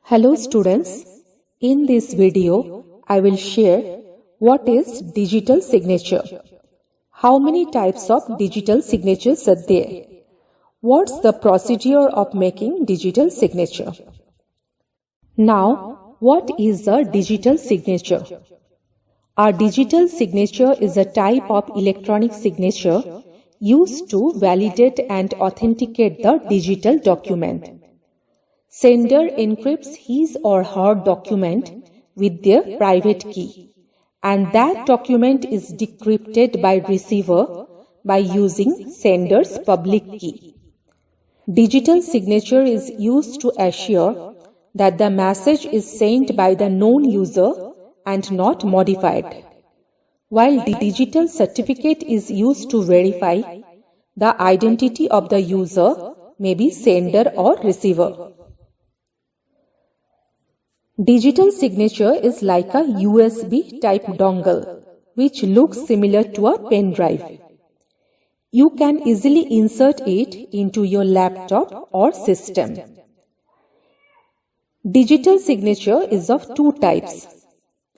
Hello students, in this video I will share what is digital signature. How many types of digital signatures are there? What's the procedure of making digital signature? Now, what is a digital signature? A digital signature is a type of electronic signature used to validate and authenticate the digital document. Sender encrypts his or her document with their private key, and that document is decrypted by receiver by using sender's public key. Digital signature is used to assure that the message is sent by the known user and not modified, while the digital certificate is used to verify the identity of the user, maybe sender or receiver. Digital signature is like a USB type dongle, which looks similar to a pen drive. You can easily insert it into your laptop or system. Digital signature is of two types,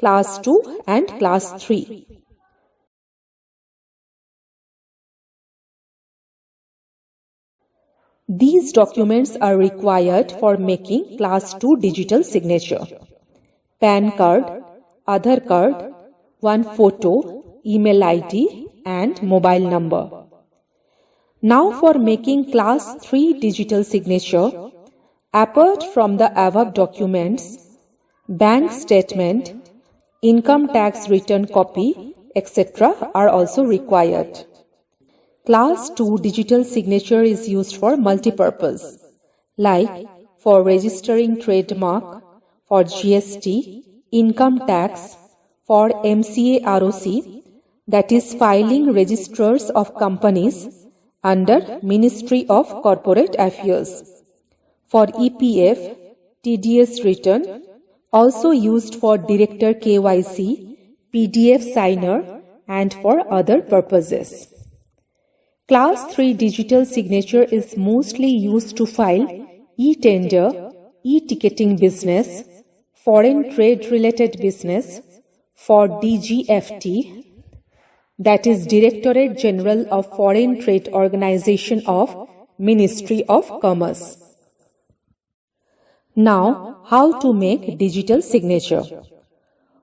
Class 2 and Class 3. These documents are required for making Class 2 digital signature. PAN card, Aadhaar card, one photo, email ID and mobile number. Now for making Class 3 digital signature, apart from the above documents, bank statement, income tax return copy, etc. are also required. Class 2 digital signature is used for multi-purpose, like for registering trademark, for GST, income tax, for MCA ROC, that is filing registers of companies under Ministry of Corporate Affairs, for EPF, TDS return, also used for Director KYC, PDF signer and for other purposes. Class 3 digital signature is mostly used to file e-tender, e-ticketing business, foreign trade related business, for DGFT, that is Directorate General of Foreign Trade Organization of Ministry of Commerce. Now, how to make digital signature?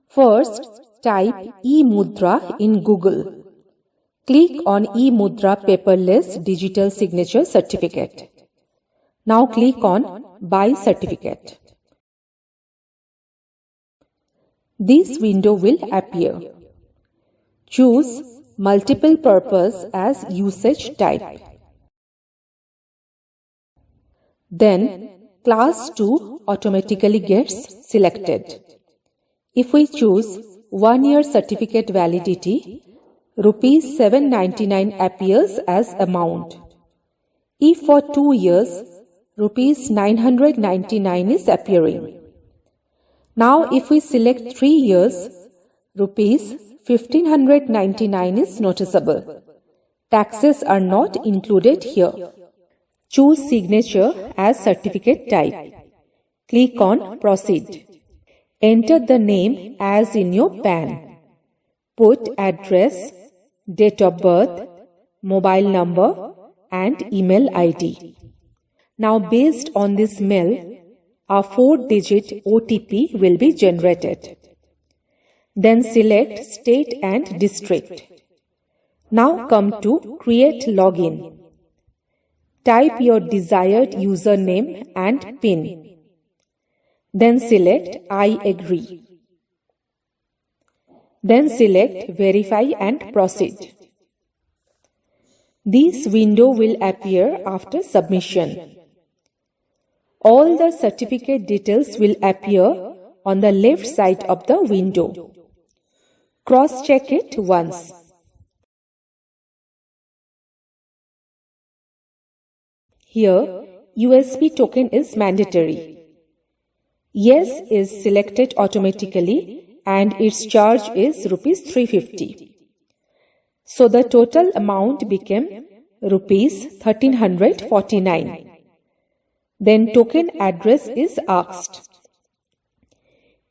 First, type e-Mudra in Google. Click on e-Mudra paperless digital signature certificate. Now click on Buy certificate. This window will appear. Choose multiple purpose as usage type. Then Class 2 automatically gets selected. If we choose 1 year certificate validity, Rupees 799 appears as amount. If for 2 years, Rupees 999 is appearing. Now if we select 3 years, Rupees 1599 is noticeable. Taxes are not included here. Choose signature as certificate type. Click on Proceed. Enter the name as in your PAN. Put address, date of birth, mobile number and email ID. Now based on this mail, a 4-digit OTP will be generated. Then select state and district. Now come to Create Login. Type your desired username and PIN. Then select I agree. Then select Verify and Proceed. This window will appear after submission. All the certificate details will appear on the left side of the window. Cross-check it once. Here, USB token is mandatory. Yes is selected automatically and its charge is Rupees 350. So the total amount became Rupees 1349. Then token address is asked.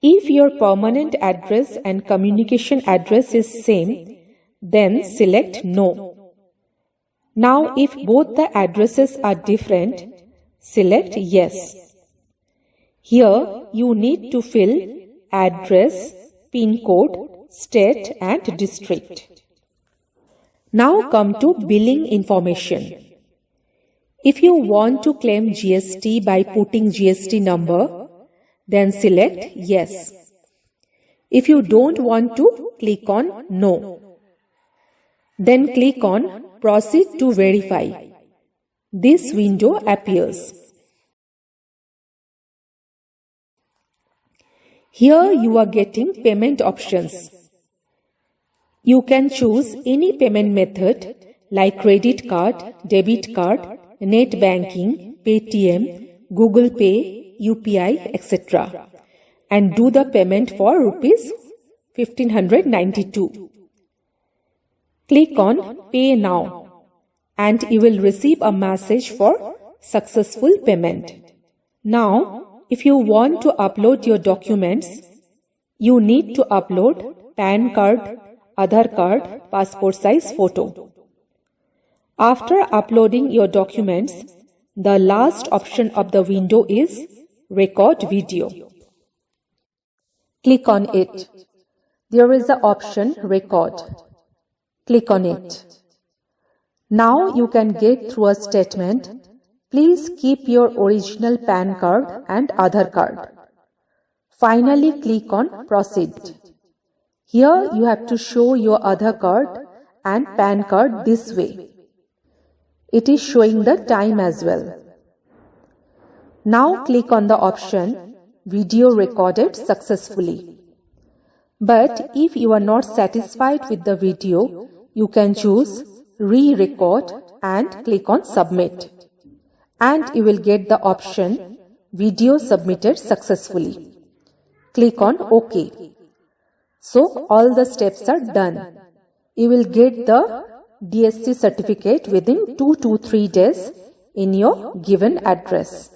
If your permanent address and communication address is same, then select No. Now if both the addresses are different, select Yes. Here you need to fill address, PIN code, state and district. Now come to billing information. If you want to claim GST by putting GST number, then select Yes. If you don't want to, click on No. Then click on Proceed to verify. This window appears. Here you are getting payment options. You can choose any payment method like credit card, debit card, net banking, Paytm, Google Pay, UPI, etc. and do the payment for Rs 1592. Click on Pay Now and you will receive a message for successful payment. Now, if you want to upload your documents, you need to upload PAN card, Aadhaar card, passport size photo. After uploading your documents, the last option of the window is Record Video. Click on it. There is the option Record. Click on it. Now you can get through a statement. Please keep your original PAN card and Aadhaar card. Finally, click on Proceed. Here you have to show your Aadhaar card and PAN card this way. It is showing the time as well. Now click on the option Video recorded successfully. But if you are not satisfied with the video, you can choose Re-record and click on Submit. And you will get the option Video submitted successfully. Click on OK. So all the steps are done. You will get the DSC certificate within 2 to 3 days in your given address.